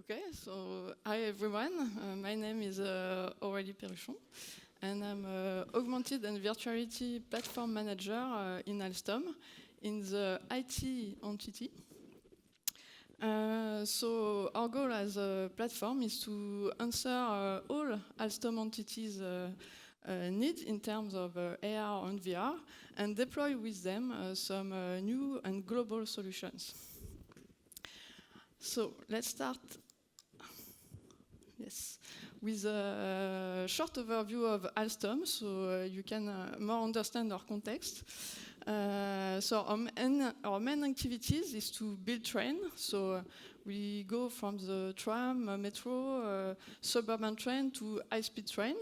Okay, so hi everyone. My name is Aurélie Perruchon, and I'm Augmented and Virtuality Platform Manager in Alstom in the IT entity. So our goal as a platform is to answer all Alstom entities' needs in terms of AR and VR and deploy with them some new and global solutions. So let's start with a short overview of Alstom, so you can more understand our context. So our main activities is to build train. So we go from the tram, metro, suburban train to high-speed train.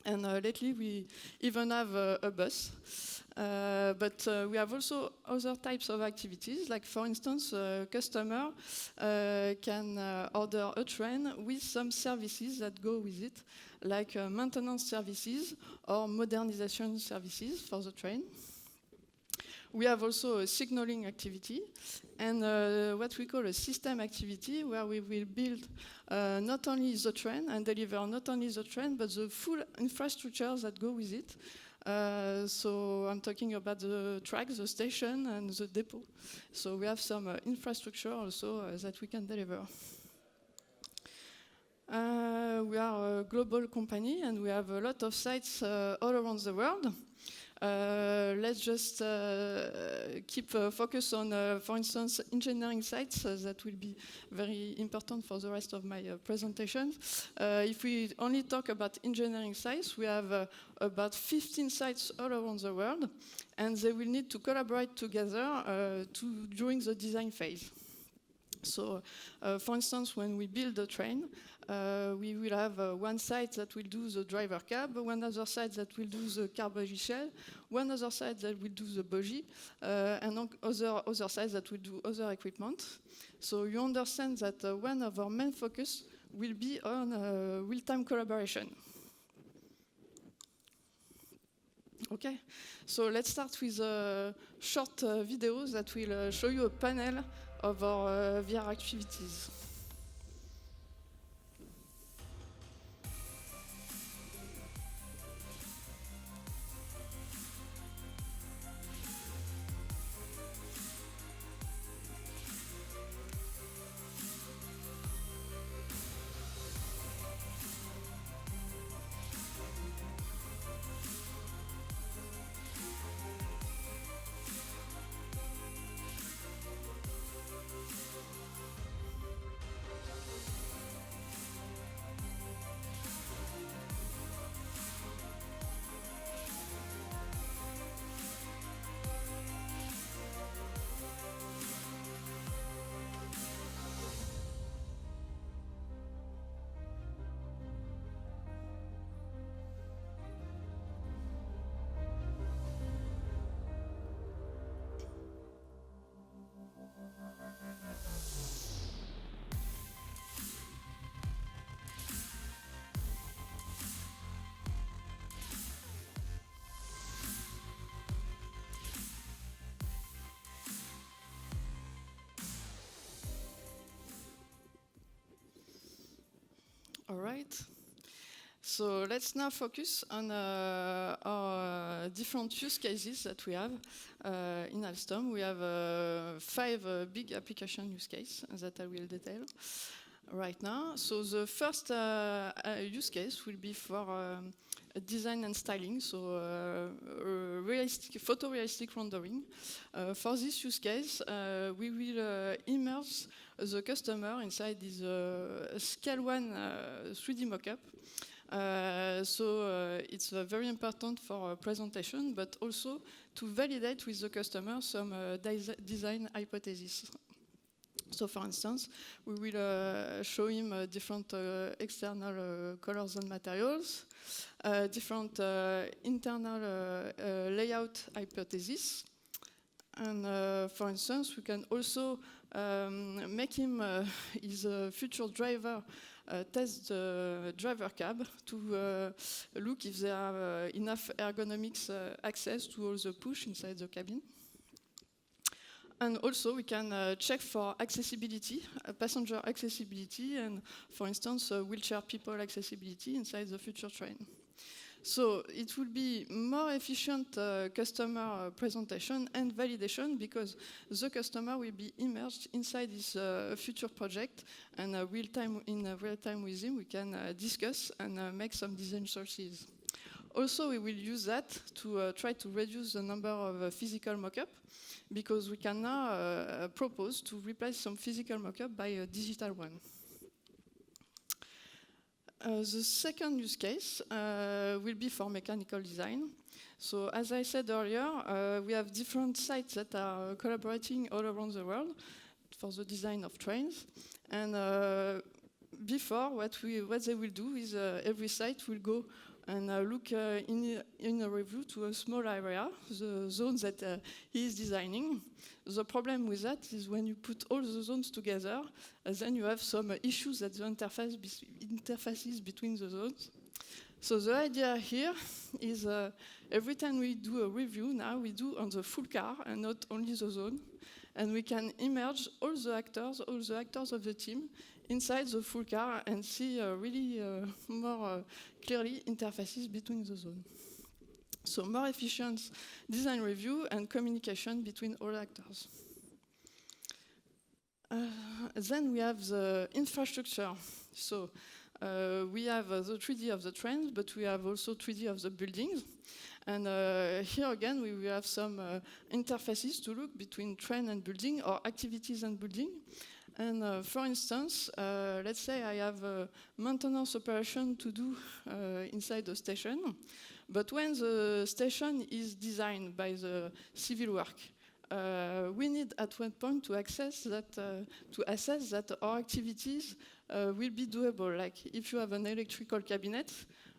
And lately we even have a bus. But we have also other types of activities, like for instance, a customer can order a train with some services that go with it, like maintenance services or modernization services for the train. We have also a signaling activity and what we call a system activity, where we will build not only the train and deliver not only the train, but the full infrastructure that go with it. So I'm talking about the track, the station, and the depot. So we have some infrastructure also that we can deliver. We are a global company and we have a lot of sites all around the world. Let's just keep focus on, for instance, engineering sites. That will be very important for the rest of my presentation. If we only talk about engineering sites, we have about 15 sites all around the world, and they will need to collaborate together during the design phase. So, for instance, when we build a train, we will have one site that will do the driver cab, one other site that will do the car buggy shell, one other site that will do the buggy, and other sites that will do other equipment. So you understand that one of our main focus will be on real-time collaboration. Okay, so let's start with a short video that will show you a panel of our VR activities. All right. So let's now focus on our different use cases that we have in Alstom. We have 5 big application use cases that I will detail right now. So the first use case will be for design and styling, so photorealistic rendering. For this use case, we will immerse the customer inside this Scale 1 3D mockup. So it's very important for presentation, but also to validate with the customer some design hypotheses. So for instance, we will show him different external colors and materials, different internal layout hypotheses. And for instance, we can also make him his future driver test the driver cab to look if there are enough ergonomics access to all the push inside the cabin. And also we can check for accessibility, passenger accessibility, and for instance, wheelchair people accessibility inside the future train. So it will be more efficient customer presentation and validation because the customer will be immersed inside this future project, and in real time with him we can discuss and make some design choices. Also, we will use that to try to reduce the number of physical mock-up, because we can now propose to replace some physical mock-up by a digital one. The second use case will be for mechanical design. So as I said earlier, we have different sites that are collaborating all around the world for the design of trains. And before, what they will do is every site will go and look in a review to a small area, the zones that he is designing. The problem with that is when you put all the zones together, then you have some issues at the interfaces between the zones. So the idea here is every time we do a review, now we do on the full car and not only the zone. And we can immerse all the actors of the team inside the full car and see really more clearly interfaces between the zones. So more efficient design review and communication between all actors. Then we have the infrastructure. So we have the 3D of the trains, but we have also 3D of the buildings. And here again, we will have some interfaces to look between train and building or activities and building. And for instance, let's say I have a maintenance operation to do inside the station, but when the station is designed by the civil work, we need at one point to assess that our activities will be doable. Like if you have an electrical cabinet,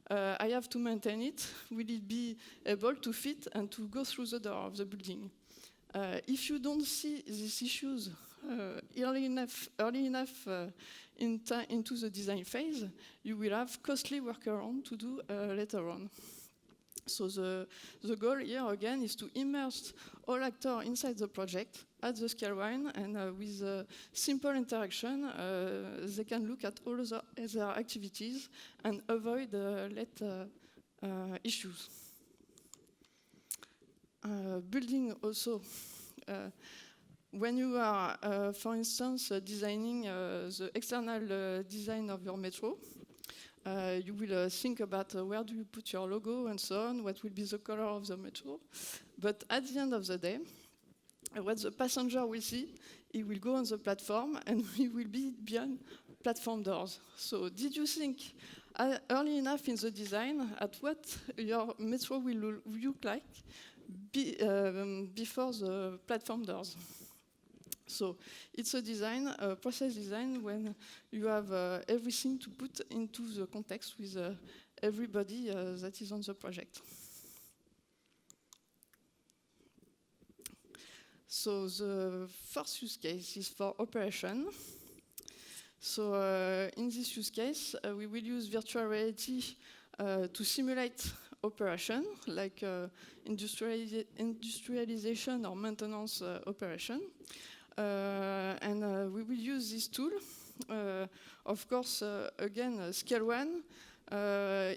I have to maintain it. Will it be able to fit and to go through the door of the building? If you don't see these issues early enough into the design phase, you will have costly workaround to do later on. So the goal here again is to immerse all actors inside the project at the scale 1, and with a simple interaction, they can look at all their activities and avoid late issues. Building also. When you are, for instance, designing the external design of your metro, you will think about where do you put your logo and so on, what will be the color of the metro. But at the end of the day, what the passenger will see, he will go on the platform and he will be beyond platform doors. So did you think early enough in the design at what your metro will look like before the platform doors? So it's a design, a process design, when you have everything to put into the context with everybody that is on the project. So the first use case is for operation. So in this use case, we will use virtual reality to simulate operation, like industrialization or maintenance operation. And we will use this tool, of course, again, scale 1,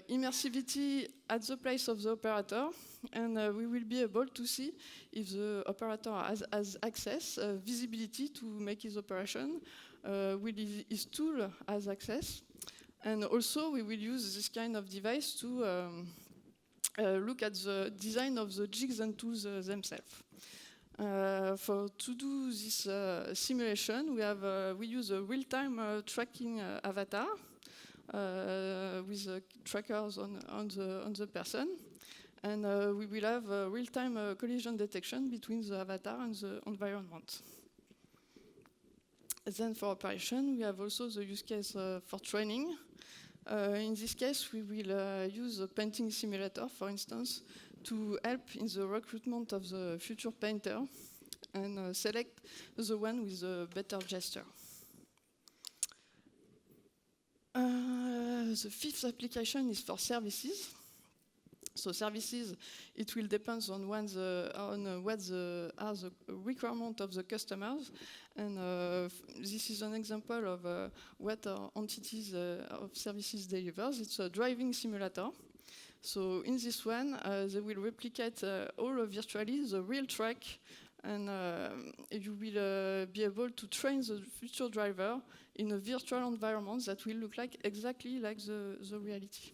immersivity at the place of the operator, and we will be able to see if the operator has access, visibility to make his operation, will his tool has access, and also we will use this kind of device to look at the design of the jigs and tools themselves. To do this simulation, we use a real-time tracking avatar with trackers on the person, and we will have real-time collision detection between the avatar and the environment. Then for operation, we have also the use case for training. In this case, we will use a painting simulator, for instance, to help in the recruitment of the future painter and select the one with a better gesture. The fifth application is for services. So services, it will depend on what are the requirements of the customers, and this is an example of what our entities of services delivers. It's a driving simulator. So in this one, they will replicate all virtually the real track, and you will be able to train the future driver in a virtual environment that will look like exactly like the reality.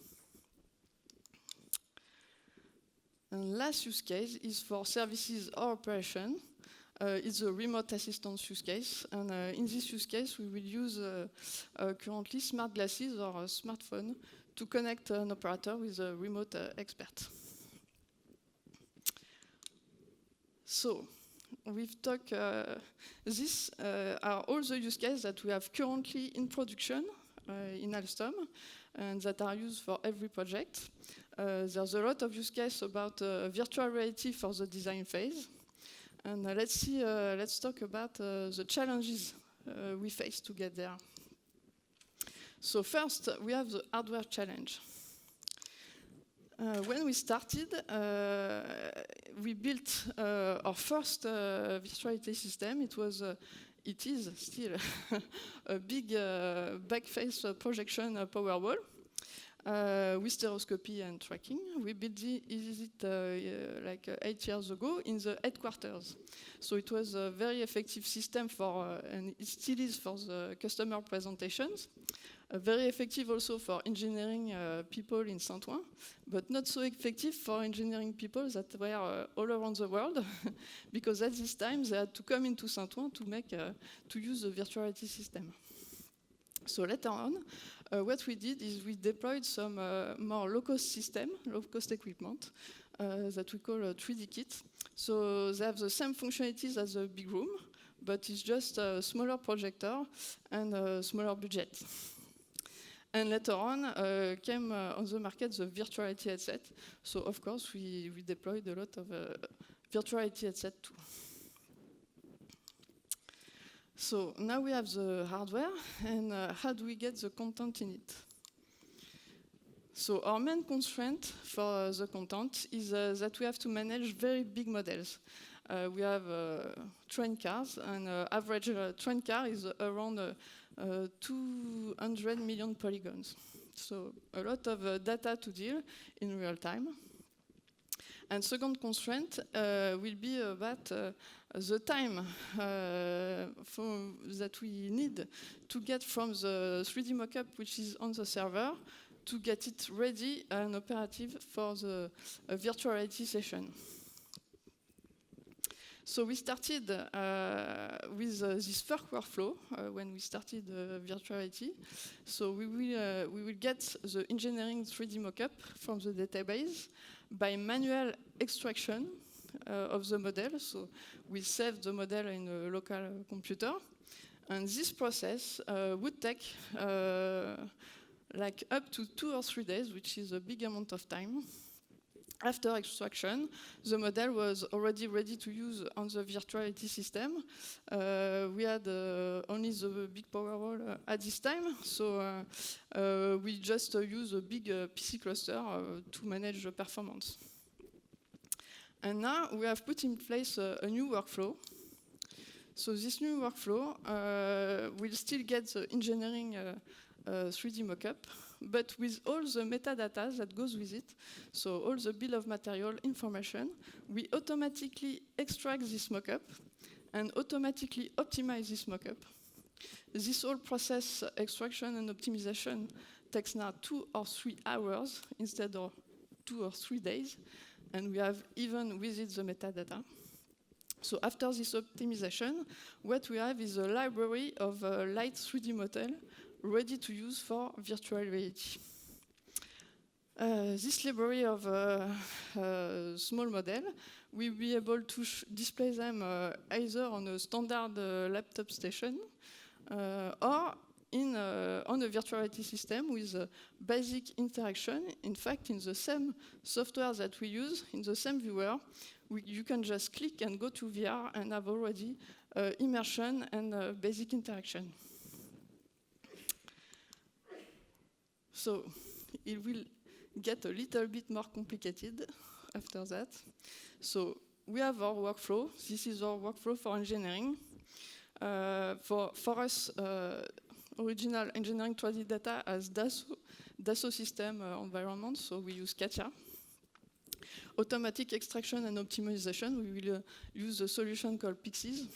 And last use case is for services or operation. It's a remote assistance use case. And in this use case, we will use currently smart glasses or a smartphone to connect an operator with a remote expert. So we've talked, these are all the use cases that we have currently in production in Alstom and that are used for every project. There's a lot of use cases about virtual reality for the design phase. And let's talk about the challenges we face to get there. So first, we have the hardware challenge. When we started, we built our first virtuality system. It is still a big back-face projection power wall with stereoscopy and tracking. We built it like 8 years ago in the headquarters. So it was a very effective system for, and it still is for the customer presentations. Very effective also for engineering people in Saint-Ouen, but not so effective for engineering people that were all around the world, because at this time they had to come into Saint-Ouen to use the virtuality system. So later on, what we did is we deployed some more low-cost system, low-cost equipment that we call a 3D kit. So they have the same functionalities as a big room, but it's just a smaller projector and a smaller budget. And later on came on the market the virtuality headset. So of course we deployed a lot of virtuality headset too. So now we have the hardware, and how do we get the content in it? So our main constraint for the content is that we have to manage very big models. We have train cars, and average train car is around 200 million polygons. So a lot of data to deal in real time. And second constraint will be about the time that we need to get from the 3D mockup, which is on the server, to get it ready and operative for the virtual reality session. So we started with this first workflow when we started virtuality. So we will get the engineering 3D mockup from the database by manual extraction of the model. So we save the model in a local computer. And this process would take like up to 2 or 3 days, which is a big amount of time. After extraction, the model was already ready to use on the virtuality system. We had only the big power wall at this time, so we just use a big PC cluster to manage the performance. And now we have put in place a new workflow. So this new workflow will still get the engineering 3D mockup, but with all the metadata that goes with it, so all the bill of material information, we automatically extract this mockup and automatically optimize this mockup. This whole process, extraction and optimization, takes now 2 or 3 hours instead of 2 or 3 days, and we have even with it the metadata. So after this optimization, what we have is a library of light 3D model ready to use for virtual reality. This library of small model, we'll be able to display them either on a standard laptop station or on a virtual reality system with a basic interaction. In fact, in the same software that we use, in the same viewer, you can just click and go to VR and have already immersion and basic interaction. So it will get a little bit more complicated after that. So we have our workflow. This is our workflow for engineering. For us, original engineering 3D data as Dassault system environment, so we use CATIA. Automatic extraction and optimization, we will use a solution called Pixies.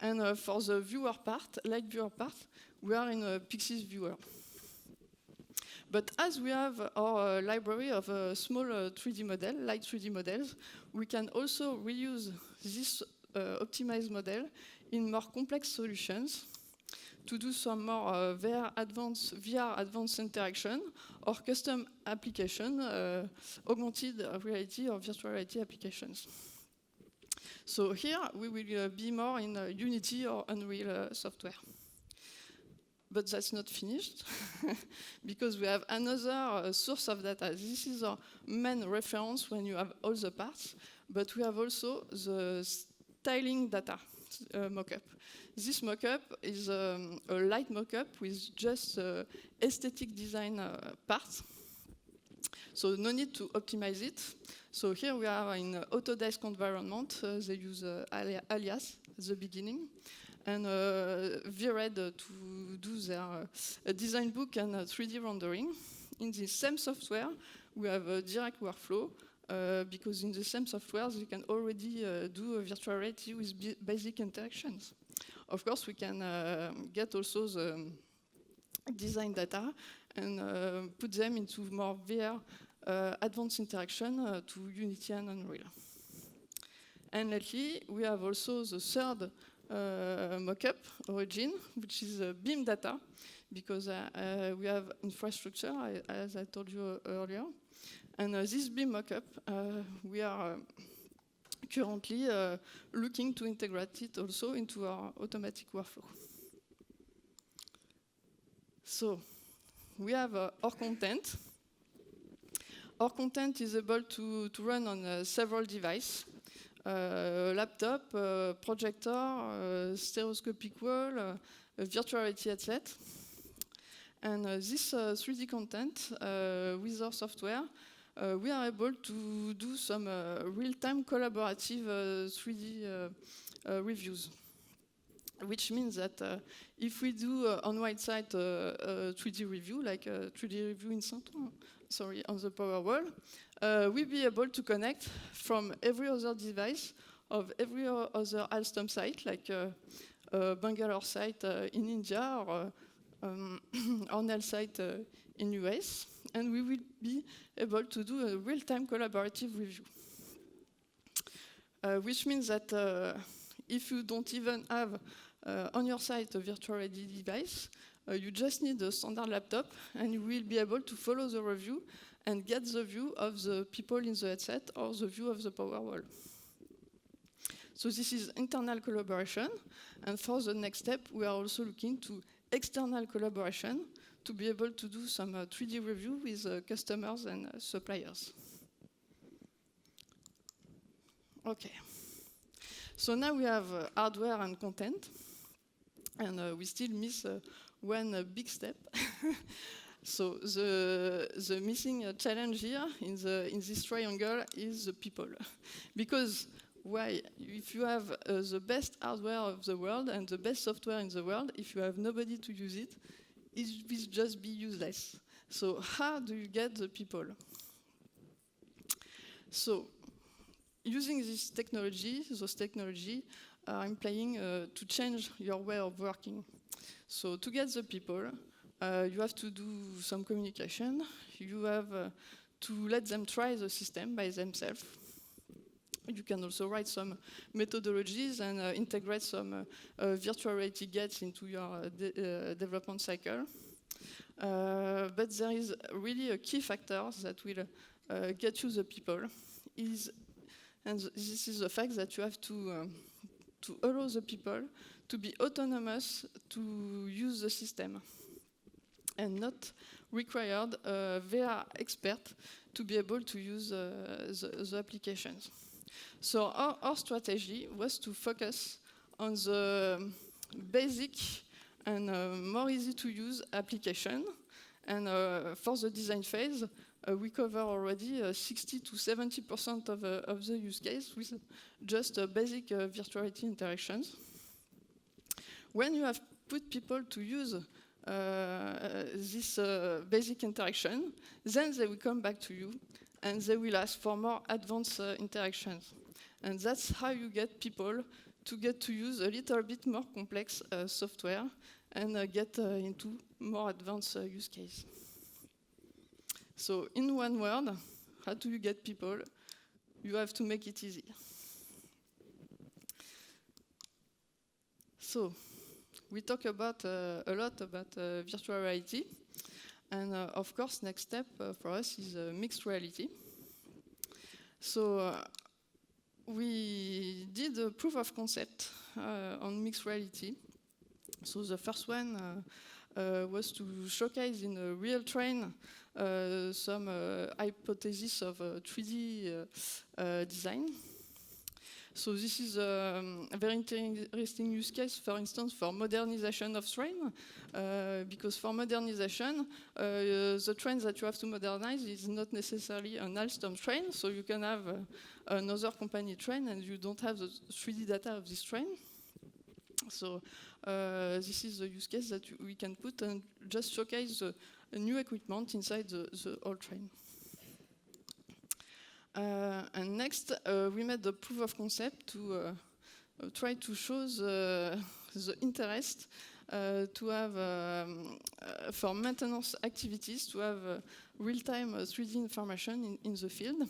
And for the viewer part, light viewer part, we are in a Pixies viewer. But as we have our library of small 3D model, light 3D models, we can also reuse this optimized model in more complex solutions to do some more VR advanced interaction or custom application, augmented reality or virtual reality applications. So here we will be more in Unity or Unreal software. But that's not finished, because we have another source of data. This is our main reference when you have all the parts, but we have also the styling data mockup. This mockup is a light mockup with just aesthetic design parts. So no need to optimize it. So here we are in Autodesk environment. They use Alias at the beginning. And VRED to do their design book and 3D rendering. In the same software, we have a direct workflow, because in the same software, you can already do a virtual reality with basic interactions. Of course, we can get also the design data and put them into more VR advanced interaction to Unity and Unreal. And lately, we have also the third mockup, Origin, which is BIM data, because we have infrastructure, as I told you earlier. And this BIM mockup, we are currently looking to integrate it also into our automatic workflow. So we have our content. Our content is able to run on several devices. Laptop, projector, stereoscopic wall, virtual reality headset. And this 3D content, with our software, we are able to do some real-time collaborative 3D reviews. Which means that if we do on one side a 3D review, like a 3D review in Saint-Ouen, on the Powerwall, we'll be able to connect from every other device of every other Alstom site, like Bangalore site in India or Arnell site in US, and we will be able to do a real-time collaborative review. Which means that if you don't even have on your site a virtual reality device, you just need a standard laptop and you will be able to follow the review and get the view of the people in the headset or the view of the Powerwall. So this is internal collaboration, and for the next step, we are also looking to external collaboration to be able to do some 3D review with customers and suppliers. Okay. So now we have hardware and content, and we still miss one big step. So the missing challenge here in this triangle is the people. Because why? If you have the best hardware of the world and the best software in the world, if you have nobody to use it, it will just be useless. So how do you get the people? So using those technology are implying to change your way of working. So to get the people, you have to do some communication. You have to let them try the system by themselves. You can also write some methodologies and integrate some virtual reality gates into your development cycle. But there is really a key factor that will get you the people. And this is the fact that you have to allow the people to be autonomous to use the system and not required a VR expert to be able to use the applications. So our strategy was to focus on the basic and more easy to use application. And for the design phase, we cover already 60 to 70% of the use case with just basic virtuality interactions. When you have put people to use this basic interaction, then they will come back to you and they will ask for more advanced interactions. And that's how you get people to get to use a little bit more complex software and get into more advanced use case. So in one word, how do you get people? You have to make it easy. So we talk about a lot about virtual reality. And of course, next step for us is mixed reality. So we did a proof of concept on mixed reality. So the first one was to showcase in a real train some hypothesis of 3D design. So this is a very interesting use case, for instance, for modernization of train, because for modernization, the train that you have to modernize is not necessarily an Alstom train, so you can have another company train and you don't have the 3D data of this train. So this is the use case that we can put and just showcase the new equipment inside the old train. And next, we made the proof of concept to try to show the interest to have, for maintenance activities, to have real-time 3D information in the field.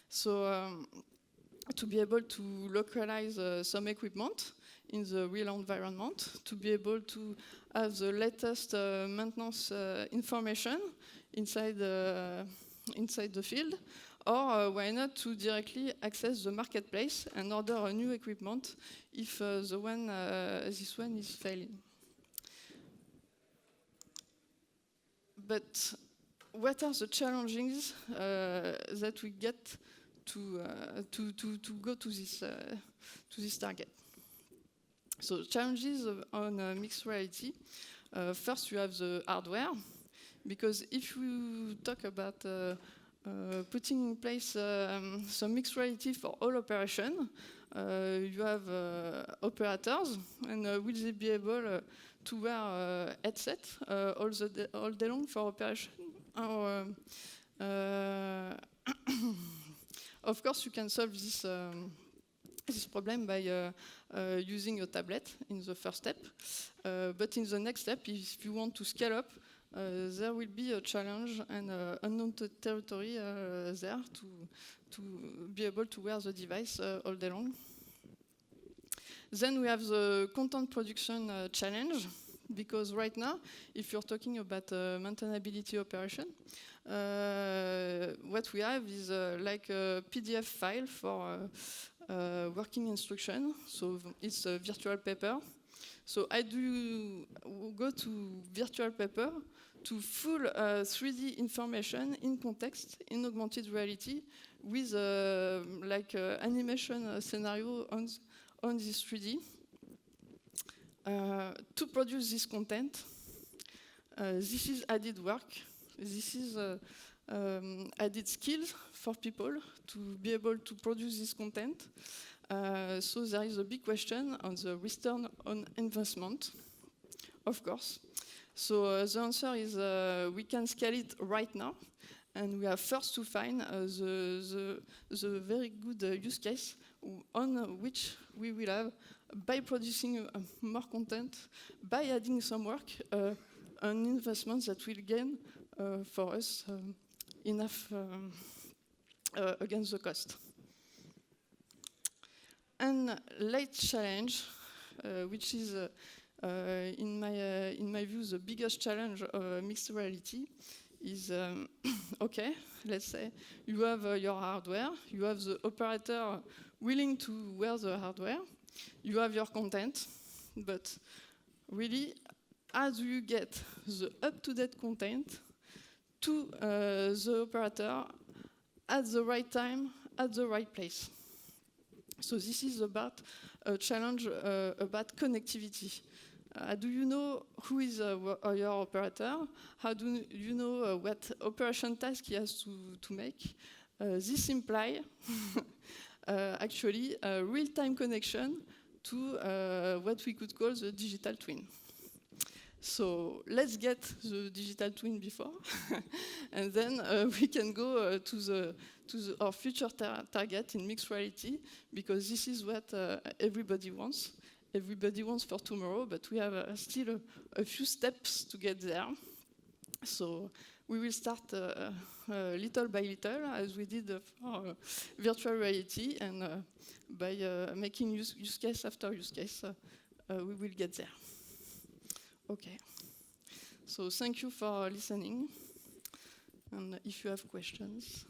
So to be able to localize some equipment in the real environment, to be able to have the latest maintenance information inside the field, or why not to directly access the marketplace and order a new equipment if this one is failing. But what are the challenges that we get to go to this target? So challenges on mixed reality. First, you have the hardware, because if you talk about putting in place some mixed reality for all operation, you have operators, and will they be able to wear a headset all day long for operation? Or, of course, you can solve this problem by using a tablet in the first step. But in the next step, if you want to scale up, there will be a challenge and unknown territory there to be able to wear the device all day long. Then we have the content production challenge, because right now, if you're talking about maintainability operation, what we have is like a PDF file for working instruction. So it's a virtual paper. So I do go to virtual paper to full 3D information in context, in augmented reality, with like animation scenario on this 3D. To produce this content, this is added work. This is added skills for people to be able to produce this content. So there is a big question on the return on investment, of course. So the answer is we can scale it right now, and we have first to find the very good use case on which we will have, by producing more content, by adding some work, an investment that will gain for us enough against the cost. And late challenge, which is in my view the biggest challenge of mixed reality, is okay, let's say you have your hardware, you have the operator willing to wear the hardware, you have your content, but really, how do you get the up-to-date content to the operator at the right time, at the right place? So this is about a challenge about connectivity. Do you know who is your operator? How do you know what operation task he has to make? This implies actually a real-time connection to what we could call the digital twin. So let's get the digital twin before, and then we can go to our future target in mixed reality, because this is what everybody wants. Everybody wants for tomorrow, but we have still a few steps to get there. So we will start little by little, as we did for virtual reality, and by making use case after use case, we will get there. Okay. So thank you for listening, and if you have questions.